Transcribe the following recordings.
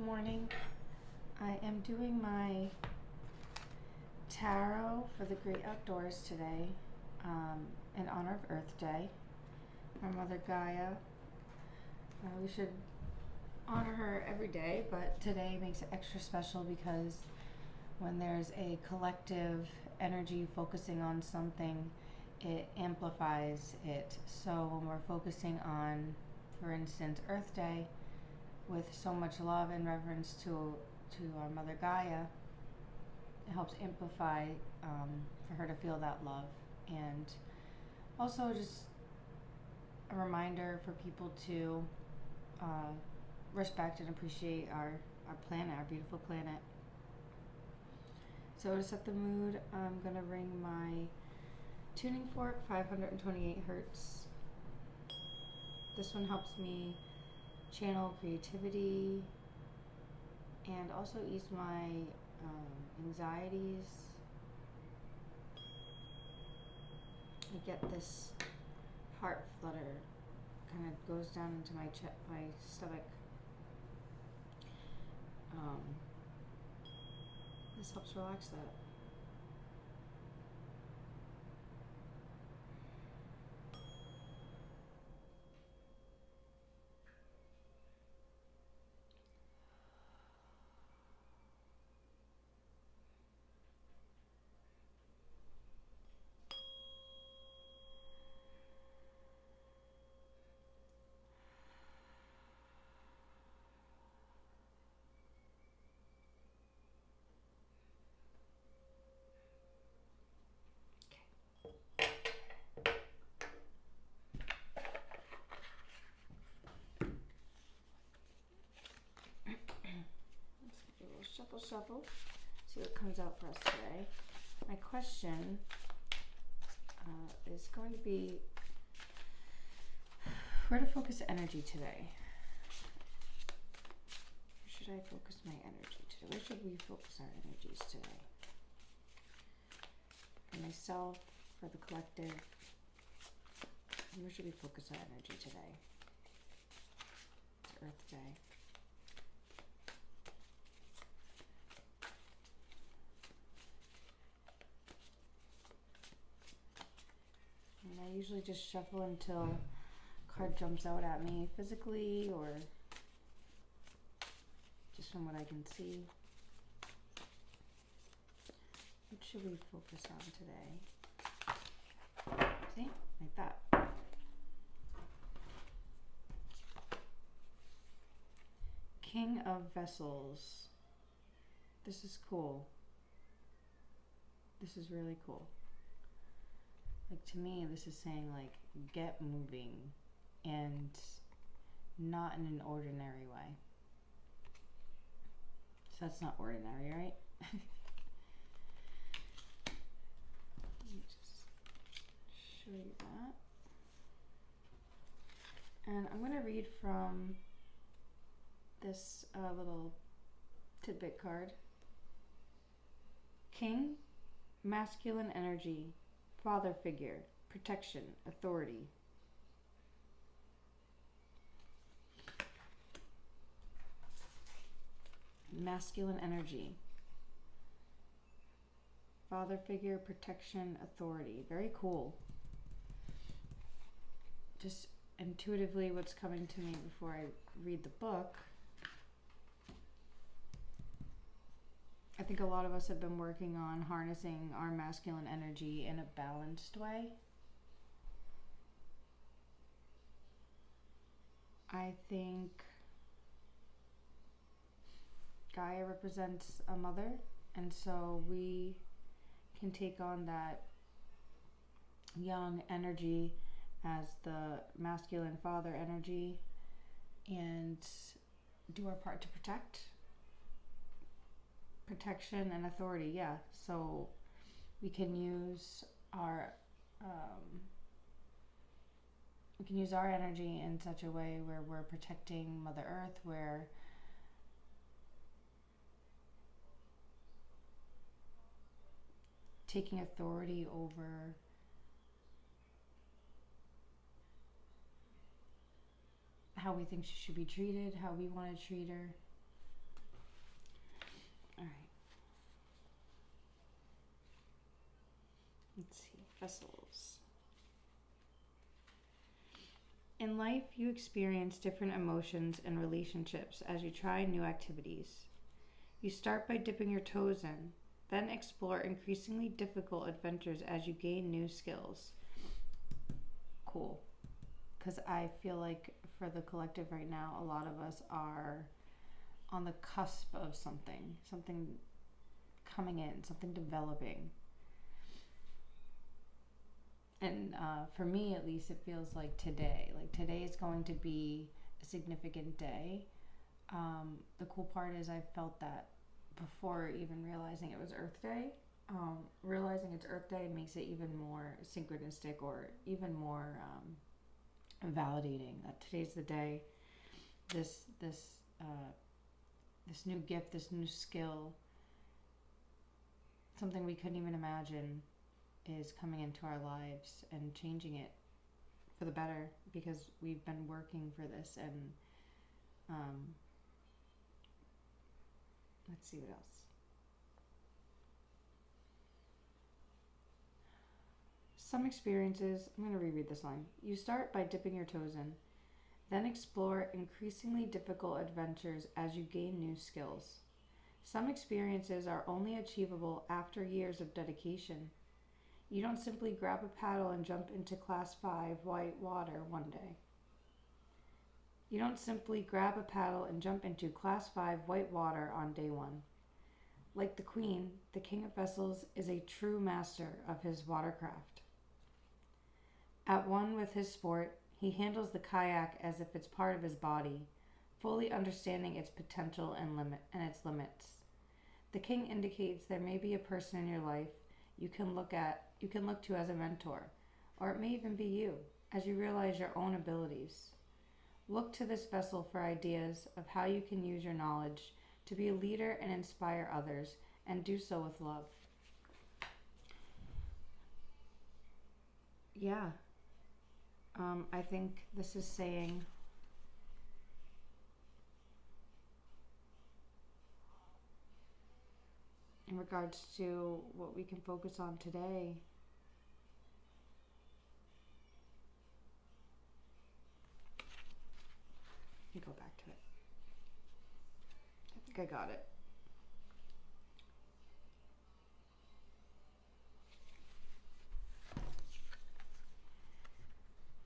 morning. I am doing my tarot for the great outdoors today, in honor of Earth Day, our Mother Gaia. We should honor her every day, but today makes it extra special because when there's a collective energy focusing on something, it amplifies it. So when we're focusing on, for instance, Earth Day, with so much love and reverence to our Mother Gaia, it helps amplify for her to feel that love. And also just a reminder for people to respect and appreciate our planet, our beautiful planet. So to set the mood, I'm going to ring my tuning fork, 528 hertz. This one helps me channel creativity and also ease my anxieties. I get this heart flutter, kind of goes down into my my stomach. This helps relax that. Shuffle, see what comes out for us today. My question is going to be where to focus energy today. Where should I focus my energy today? Where should we focus our energies today? For myself, for the collective, where should we focus our energy today? It's Earth Day. I usually just shuffle until a card jumps out at me physically or just from what I can see. What should we focus on today? See? Like that. King of Vessels. This is cool. This is really cool. Like, to me, this is saying, like, get moving and not in an ordinary way. So that's not ordinary, right? Let me just show you that. And I'm going to read from this little tidbit card. King, masculine energy. Father figure, protection, authority. Masculine energy. Father figure, protection, authority. Very cool. Just intuitively what's coming to me before I read the book. I think a lot of us have been working on harnessing our masculine energy in a balanced way. I think Gaia represents a mother, and so we can take on that young energy as the masculine father energy and do our part to protect. Protection and authority, yeah. So we can use our energy in such a way where we're protecting Mother Earth, where taking authority over how we think she should be treated, how we want to treat her. Let's see, vessels. In life, you experience different emotions and relationships as you try new activities. You start by dipping your toes in, then explore increasingly difficult adventures as you gain new skills. Cool. Because I feel like for the collective right now, a lot of us are on the cusp of something coming in, something developing. And for me, at least, it feels like today is going to be a significant day. The cool part is I felt that before even realizing it was Earth Day. Realizing it's Earth Day makes it even more synchronistic, or even more validating that today's the day. This new gift, this new skill, something we couldn't even imagine, is coming into our lives and changing it for the better, because we've been working for this. And let's see what else. Some experiences, I'm going to reread this line. You start by dipping your toes in, then explore increasingly difficult adventures as you gain new skills. Some experiences are only achievable after years of dedication. You don't simply grab a paddle and jump into Class 5 white water one day. You don't simply grab a paddle and jump into Class 5 white water on day one. Like the Queen, the King of Vessels is a true master of his watercraft. At one with his sport, he handles the kayak as if it's part of his body, fully understanding its potential and its limits. The King indicates there may be a person in your life you can look to as a mentor, or it may even be you, as you realize your own abilities. Look to this vessel for ideas of how you can use your knowledge to be a leader and inspire others, and do so with love. Yeah. I think this is saying in regards to what we can focus on today. Let me go back to it. I think I got it.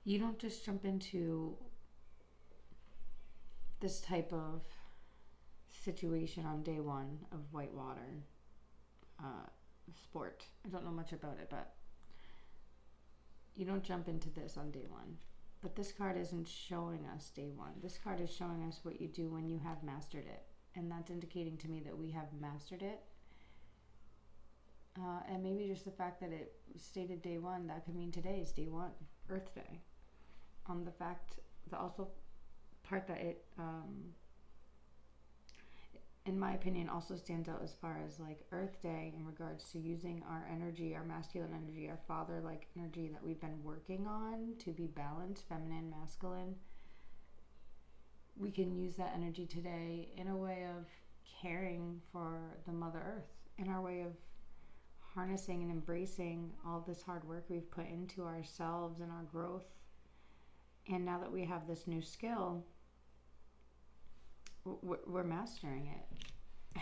You don't just jump into this type of situation on day one of whitewater sport. I don't know much about it, but you don't jump into this on day one. But this card isn't showing us day one. This card is showing us what you do when you have mastered it. And that's indicating to me that we have mastered it. And maybe just the fact that it stated day one, that could mean today is day one, Earth Day. The fact, the also part that it, in my opinion, also stands out as far as like Earth Day in regards to using our energy, our masculine energy, our father-like energy that we've been working on to be balanced, feminine, masculine. We can use that energy today in a way of caring for the Mother Earth, in our way of harnessing and embracing all this hard work we've put into ourselves and our growth. And now that we have this new skill, we're mastering it,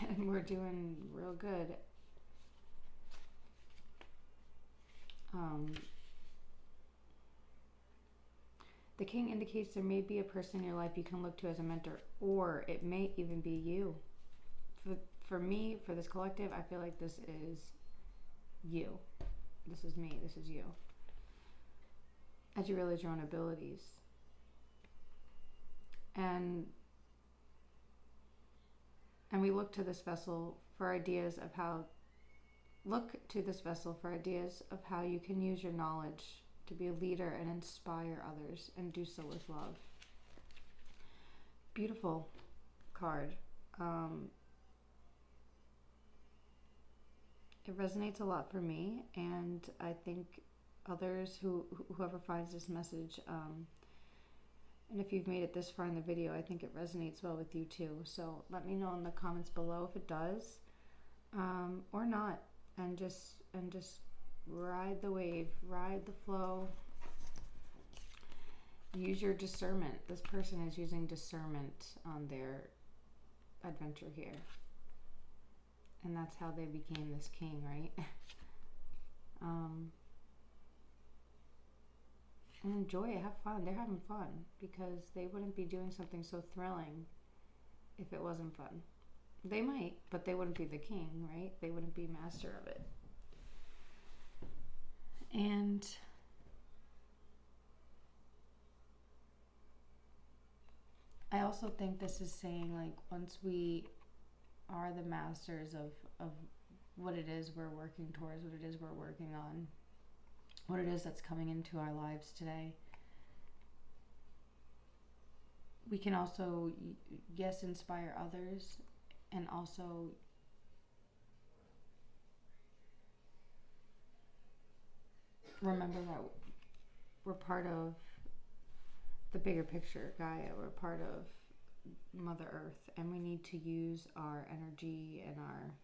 and we're doing real good. The King indicates there may be a person in your life you can look to as a mentor, or it may even be you. For me, for this collective, I feel like this is you. This is me. This is you. As you realize your own abilities. And we look to this vessel for ideas of how you can use your knowledge to be a leader and inspire others, and do so with love. Beautiful card. It resonates a lot for me, and I think others whoever finds this message, and if you've made it this far in the video, I think it resonates well with you too. So let me know in the comments below if it does, or not, and just ride the wave, ride the flow. Use your discernment. This person is using discernment on their adventure here. And that's how they became this king, right? And enjoy it, have fun. They're having fun because they wouldn't be doing something so thrilling if it wasn't fun. They might, but they wouldn't be the king, right? They wouldn't be master of it. And I also think this is saying, like, once we are the masters of what it is we're working towards, what it is we're working on, what it is that's coming into our lives today, we can also, yes, inspire others, and also remember that we're part of the bigger picture, Gaia. We're part of Mother Earth, and we need to use our energy and our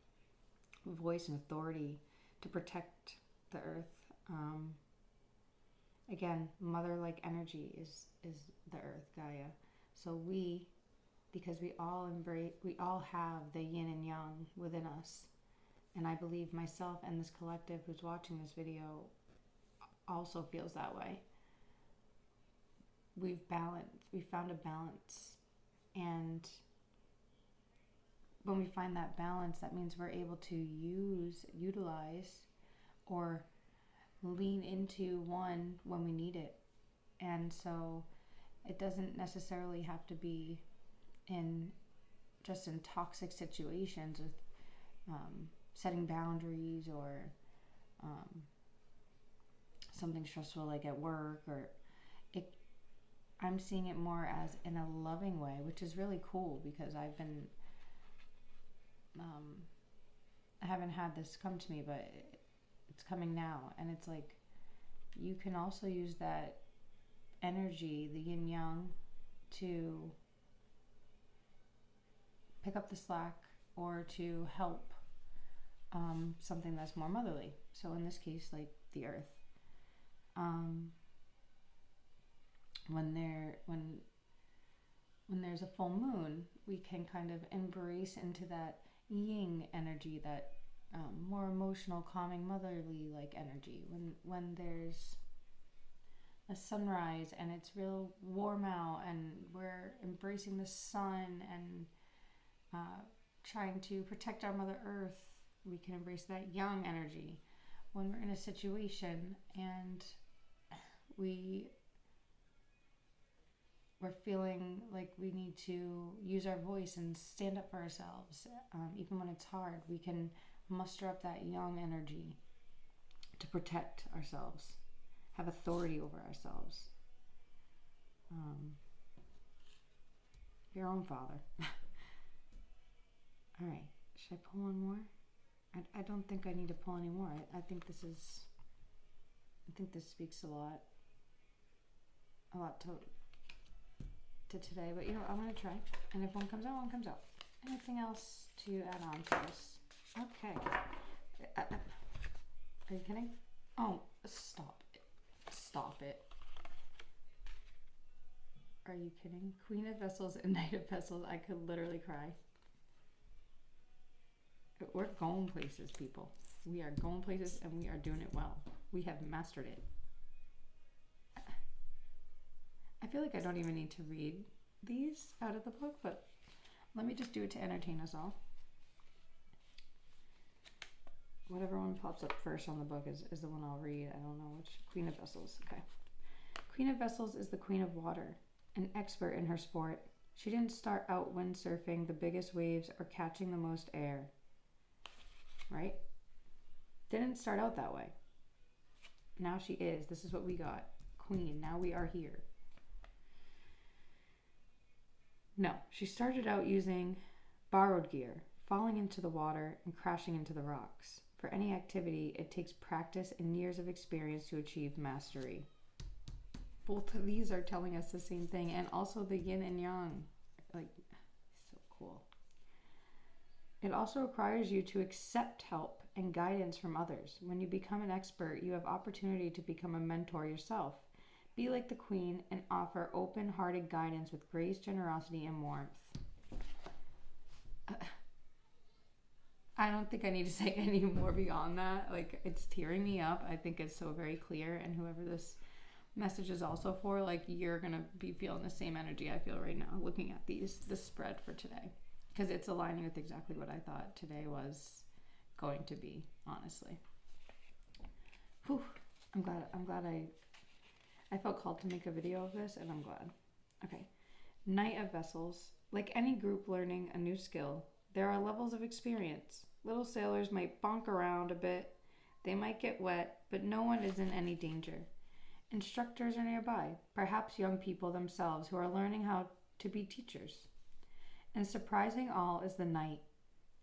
voice and authority to protect the Earth. Again, mother-like energy is the Earth, Gaia. So because we all have the yin and yang within us, and I believe myself and this collective who's watching this video also feels that way. We've found a balance, and when we find that balance, that means we're able to utilize, or lean into one when we need it. And so it doesn't necessarily have to be in toxic situations with setting boundaries, or something stressful like at work, or I'm seeing it more as in a loving way, which is really cool, because I haven't had this come to me, but it's coming now. And it's like, you can also use that energy, the yin yang, to pick up the slack or to help something that's more motherly. So in this case, like the earth. When there's a full moon, we can kind of embrace into that yin energy, that more emotional, calming, motherly like energy. When there's a sunrise and it's real warm out and we're embracing the sun and trying to protect our Mother Earth, we can embrace that yang energy. When we're in a situation and we're feeling like we need to use our voice and stand up for ourselves, even when it's hard, we can muster up that yang energy to protect ourselves, have authority over ourselves. Your own father. All right, should I pull one more? I don't think I need to pull any more. I think this speaks a lot to today, but I'm gonna try, and if one comes out, one comes out. Anything else to add on to this? Okay. Are you kidding? Oh, stop it. Are you kidding? Queen of Vessels and Knight of Vessels. I could literally cry. We're going places, people. We are going places, and we are doing it well. We have mastered it. I feel like I don't even need to read these out of the book, but let me just do it to entertain us all. Whatever one pops up first on the book is the one I'll read. I don't know which. Queen of Vessels. Okay. Queen of Vessels is the queen of water, an expert in her sport. She didn't start out windsurfing the biggest waves or catching the most air. Right? Didn't start out that way. Now she is. This is what we got. Queen. Now we are here. No, she started out using borrowed gear, falling into the water and crashing into the rocks. For any activity, it takes practice and years of experience to achieve mastery. Both of these are telling us the same thing, and also the yin and yang. Like, so cool. It also requires you to accept help and guidance from others. When you become an expert, you have opportunity to become a mentor yourself. Be like the queen and offer open-hearted guidance with grace, generosity, and warmth. I don't think I need to say any more beyond that. Like, it's tearing me up. I think it's so very clear, and whoever this message is also for, like, you're gonna be feeling the same energy I feel right now looking at this spread for today, because it's aligning with exactly what I thought today was going to be, honestly. Whew. I'm glad I felt called to make a video of this, and I'm glad. Okay. Knight of Vessels. Like any group learning a new skill, there are levels of experience. Little sailors might bonk around a bit. They might get wet, but no one is in any danger. Instructors are nearby, perhaps young people themselves who are learning how to be teachers. And surprising all is the knight.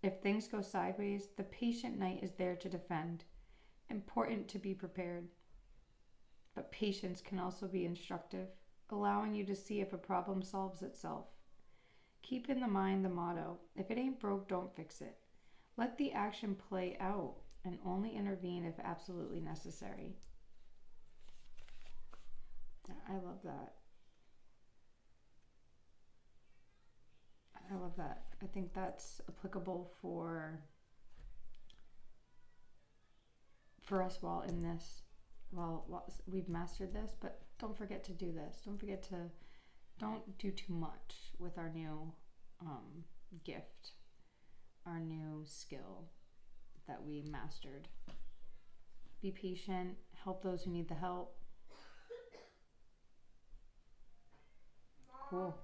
If things go sideways, the patient knight is there to defend. Important to be prepared. But patience can also be instructive, allowing you to see if a problem solves itself. Keep in the mind the motto, if it ain't broke, don't fix it. Let the action play out and only intervene if absolutely necessary. I love that. I love that. I think that's applicable for us while in this. Well, we've mastered this, but don't forget to do this. Don't do too much with our new gift, our new skill that we mastered. Be patient, help those who need the help. Cool.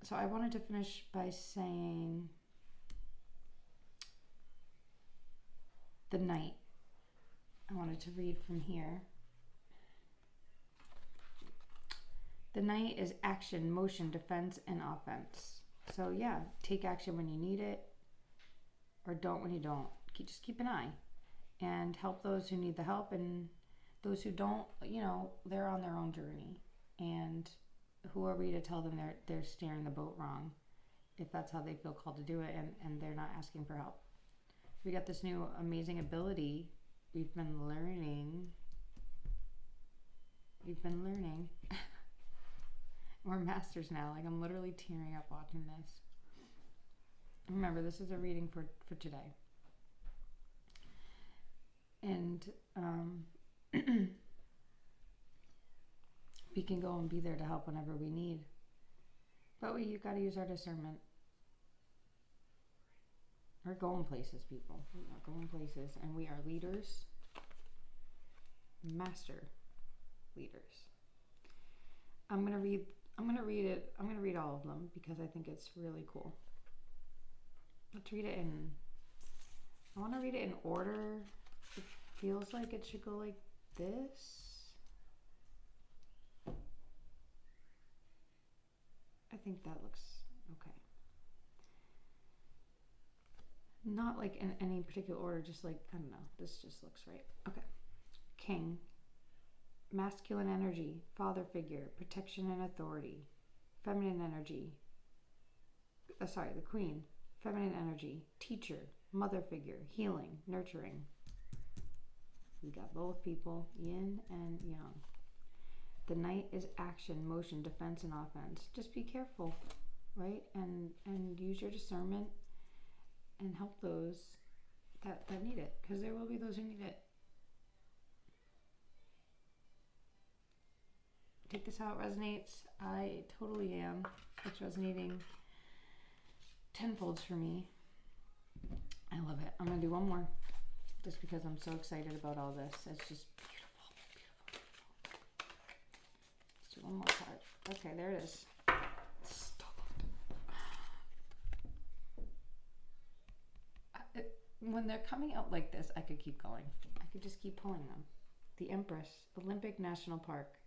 So I wanted to finish by saying the knight. I wanted to read from here. The knight is action, motion, defense, and offense. So yeah, take action when you need it, or don't when you don't. Just keep an eye and help those who need the help, and those who don't, they're on their own journey. And who are we to tell them they're steering the boat wrong if that's how they feel called to do it, and they're not asking for help. We got this new amazing ability we've been learning. We're masters now. Like, I'm literally tearing up watching this. Remember, this is a reading for today. And we can go and be there to help whenever we need. But you got to use our discernment. We're going places, people. We are going places, and we are leaders. Master leaders. I'm gonna read it. I'm gonna read all of them because I think it's really cool. Let's read it I want to read it in order. It feels like it should go like this. I think that looks okay. Not like in any particular order, just like, I don't know, this just looks right. Okay. King. Masculine energy, father figure, protection and authority. Feminine energy. The queen. Feminine energy, teacher, mother figure, healing, nurturing. We got both people, yin and yang. The knight is action, motion, defense, and offense. Just be careful, right? And use your discernment and help those that need it, because there will be those who need it. Take this how it resonates. I totally am. It's resonating tenfold for me. I love it. I'm going to do one more just because I'm so excited about all this. It's just beautiful, beautiful, beautiful. Let's do one more card. Okay, there it is. Stop. When they're coming out like this, I could keep going. I could just keep pulling them. The Empress, Olympic National Park.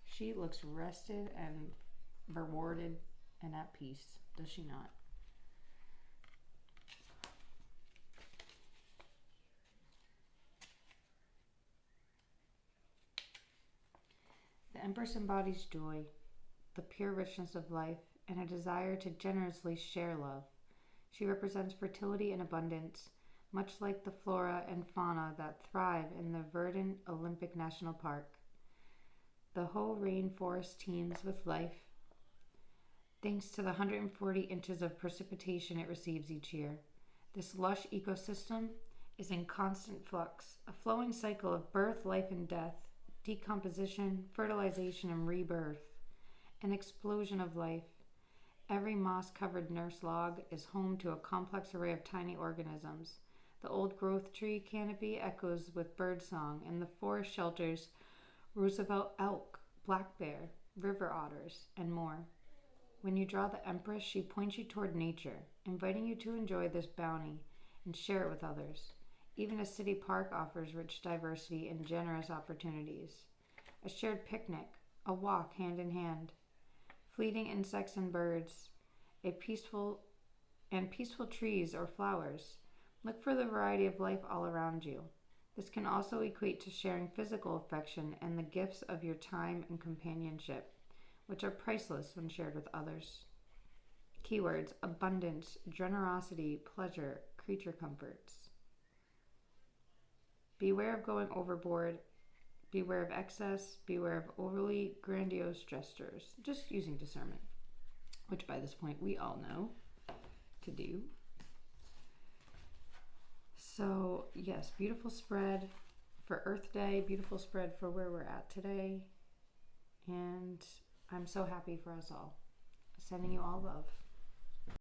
She looks rested and rewarded and at peace, does she not? The Empress embodies joy, the pure richness of life, and a desire to generously share love. She represents fertility and abundance, much like the flora and fauna that thrive in the verdant Olympic National Park. The whole rainforest teems with life, thanks to the 140 inches of precipitation it receives each year. This lush ecosystem is in constant flux, a flowing cycle of birth, life, and death, decomposition, fertilization, and rebirth, an explosion of life. Every moss-covered nurse log is home to a complex array of tiny organisms. The old growth tree canopy echoes with birdsong, and the forest shelters Roosevelt elk, black bear, river otters, and more. When you draw the Empress, she points you toward nature, inviting you to enjoy this bounty and share it with others. Even a city park offers rich diversity and generous opportunities. A shared picnic, a walk hand in hand, fleeting insects and birds, peaceful trees or flowers. Look for the variety of life all around you. This can also equate to sharing physical affection and the gifts of your time and companionship, which are priceless when shared with others. Keywords: abundance, generosity, pleasure, creature comforts. Beware of going overboard. Beware of excess. Beware of overly grandiose gestures. Just using discernment, which by this point we all know to do. So yes, beautiful spread for Earth Day, beautiful spread for where we're at today. And I'm so happy for us all. Sending you all love.